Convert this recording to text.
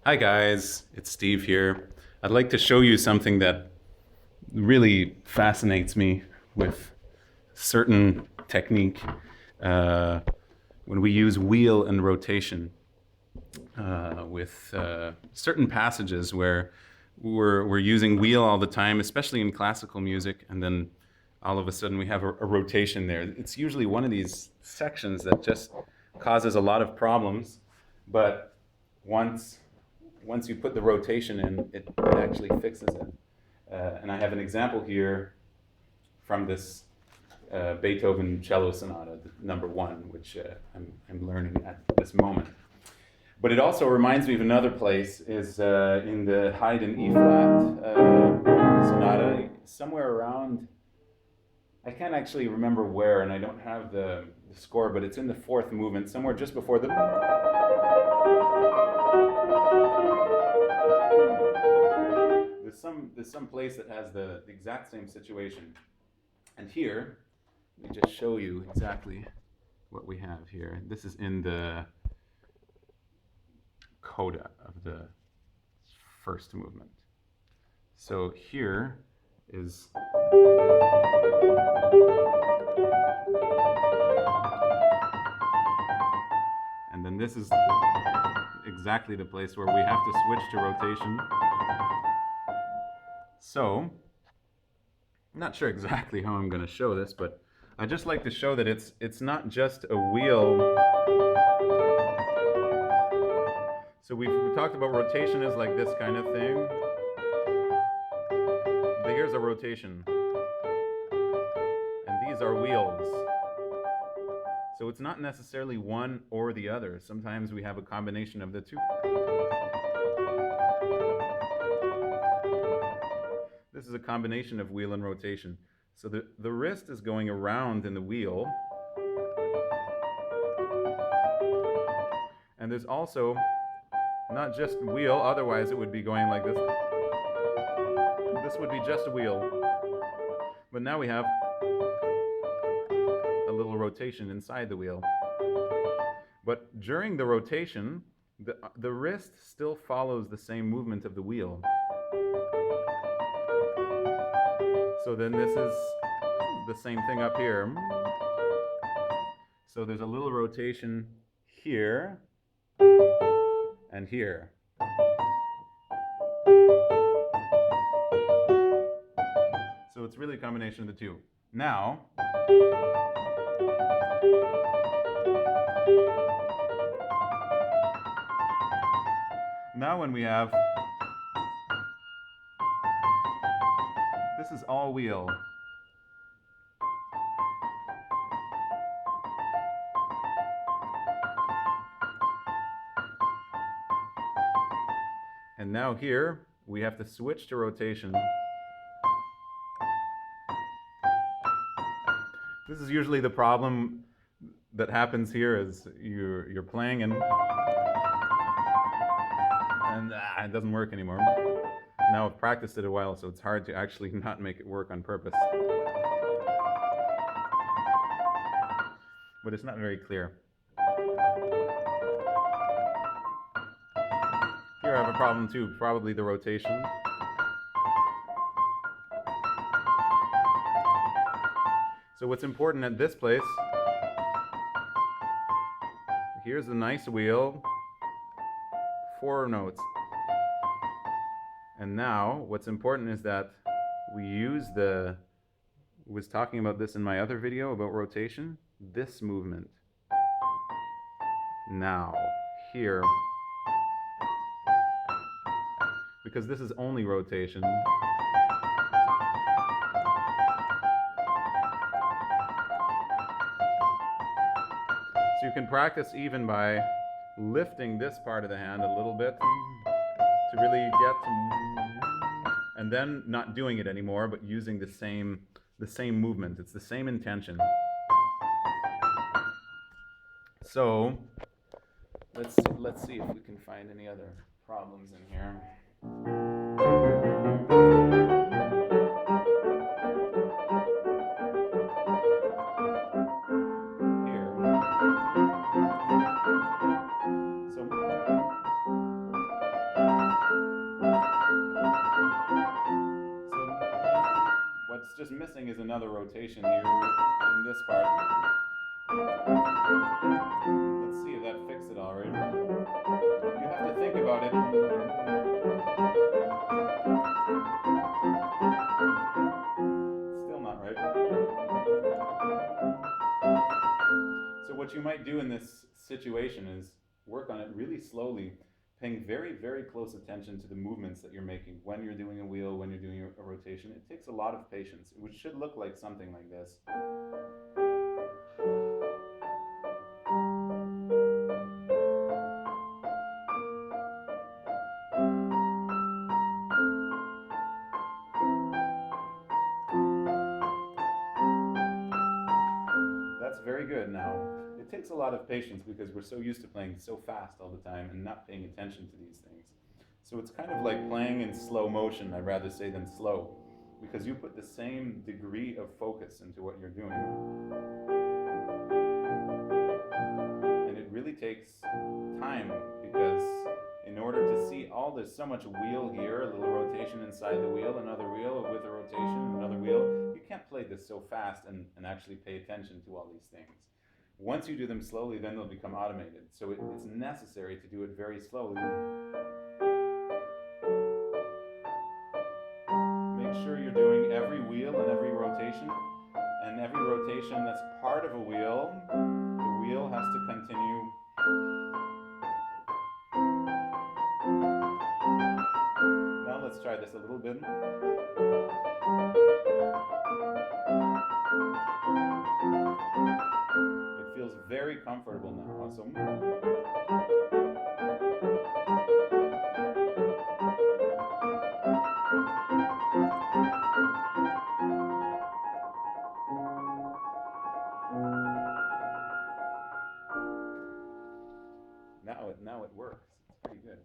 Hi guys, it's Steve here. I'd like to show you something that really fascinates me with certain technique uh, when we use wheel and rotation with certain passages where we're using wheel all the time, especially in classical music, and then all of a sudden we have a rotation there. It's usually one of these sections that just causes a lot of problems, but once once you put the rotation in, it actually fixes it. And I have an example here from this Beethoven cello sonata, number one, which I'm learning at this moment. But it also reminds me of another place, is in the Haydn E flat sonata, somewhere around, I can't actually remember where, and I don't have the score, but it's in the fourth movement, somewhere just before the. There's some place that has the exact same situation. And here, let me just show you exactly what we have here. This is in the coda of the first movement. So here is. And then this is exactly the place where we have to switch to rotation. So, I'm not sure exactly how I'm going to show this, but I just like to show that it's not just a wheel. So we talked about rotation is like this kind of thing. Here's a rotation, and these are wheels. So it's not necessarily one or the other. Sometimes we have a combination of the two. This is a combination of wheel and rotation. So the wrist is going around in the wheel. And there's also not just wheel, otherwise it would be going like this. This would be just a wheel. But now we have a little rotation inside the wheel. But during the rotation, the wrist still follows the same movement of the wheel. So then this is the same thing up here. So there's a little rotation here and here. So it's really a combination of the two. Now, when we have, this is all wheel. And now here, we have to switch to rotation. This is usually the problem that happens here is you're playing and it doesn't work anymore. Now I've practiced it a while, so it's hard to actually not make it work on purpose. But it's not very clear. Here I have a problem too, probably the rotation. So what's important at this place, here's a nice wheel, 4 notes. And now what's important is that we use was talking about this in my other video about rotation, this movement. Now, here, because this is only rotation. So you can practice even by lifting this part of the hand a little bit to really get and then not doing it anymore, but using the same movement. It's the same intention. So let's see if we can find any other problems in here. just missing is another rotation here in this part. Let's see if that fixed it already. You have to think about it. Still not right. So what you might do in this situation is work on it really slowly, paying very, very close attention to the movements that you're making when you're doing a wheel, when you're doing a rotation. It takes a lot of patience, which should look like something like this. That's very good. Now, it takes a lot of patience because we're so used to playing so fast all the time and not paying attention to these things. So it's kind of like playing in slow motion, I'd rather say, than slow, because you put the same degree of focus into what you're doing. And it really takes time because in order to see there's so much wheel here, a little rotation inside the wheel, another wheel with a rotation, another wheel. You can't play this so fast and actually pay attention to all these things. Once you do them slowly, then they'll become automated. So it's necessary to do it very slowly. Make sure you're doing every wheel and every rotation. And every rotation that's part of a wheel, the wheel has to continue. Now let's try this a little bit. It feels very comfortable now. Awesome. Now it works. It's pretty good.